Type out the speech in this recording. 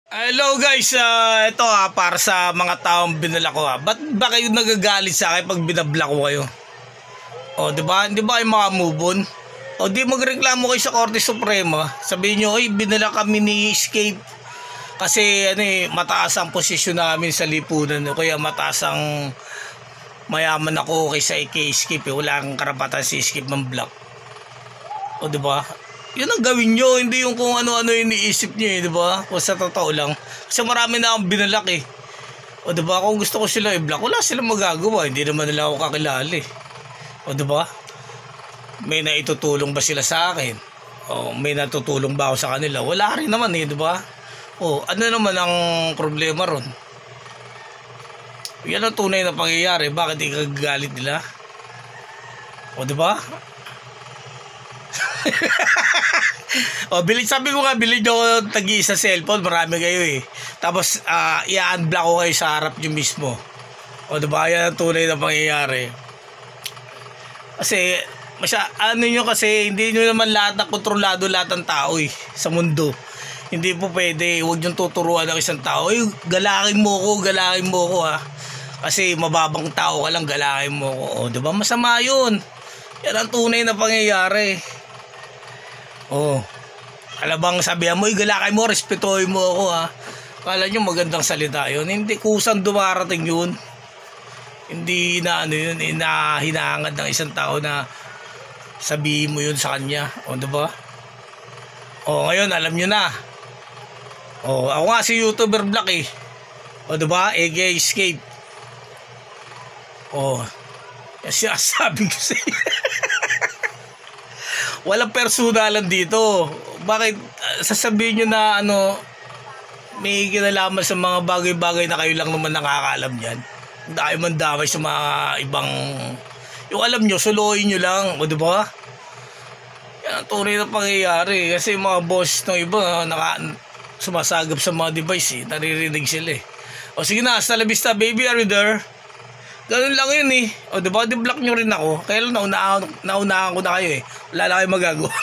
Hello guys, ito para sa mga taong binala ko Ba't ba kayo nagagalit sa akin pag binabla ko kayo? O, di ba? Hindi ba kayo makamove on? O, di magreklamo kayo sa Korte Suprema. Sabihin nyo, ay, binala kami ni Escape. Kasi, mataas ang posisyon namin sa lipunan. Kaya mataas ang mayaman ako kaysa kay Escape. Wala kang karapatan si Escape ng block. O, di ba? Yun ang gawin nyo, hindi yung kung ano-ano yung iniisip nyo di ba? Kung sa totoo lang. Kasi marami na akong binalak O di ba, kung gusto ko sila i-block, wala silang magagawa. Hindi naman nila ako kakilala O di ba? May naitutulong ba sila sa akin? O may natutulong ba ako sa kanila? Wala rin naman di ba? O ano naman ang problema ron? Yan ang tunay na pangyayari. Bakit ikagagalit nila? O di ba? Sabi ko nga, bilhin nyo tagi-isa cellphone, marami kayo Tapos i-unblock ko kayo sa harap nyo mismo. O diba, yan ang tunay na pangyayari. Kasi kasi hindi nyo naman lahat na kontrolado lahat ng tao sa mundo. Hindi po pwede, huwag nyo tuturuan ng isang tao, galakin mo ko kasi mababang tao ka lang, galakin mo ko. O diba, masama yun. Yan ang tunay na pangyayari. Alabang sabihan mo, galakay mo, respetuhin mo ako Kala nyo magandang salita yun. Hindi, kusang dumarating yun. Hindi hinahangad ng isang tao na sabihin mo yun sa kanya. O, diba? Ngayon, alam nyo na. Ako nga si YouTuber Black O, diba? Ege Escape. Yan sabi ko sa iyo. Walang personalan dito. Bakit sasabihin nyo na may kinalaman sa mga bagay-bagay na kayo lang naman nakakaalam yan? Hindi kayo mandamay sa mga ibang yung alam nyo, suluhin nyo lang. O diba? Yan ang tunay na pangyayari. Kasi yung mga boss ng iba sumasagap sa mga device naririnig sila O sige na, hasta la vista baby, are you there? Ganun lang yun O diba, di-block nyo rin ako. Kaya lang naunahan ko na kayo Wala na kayo magagawa.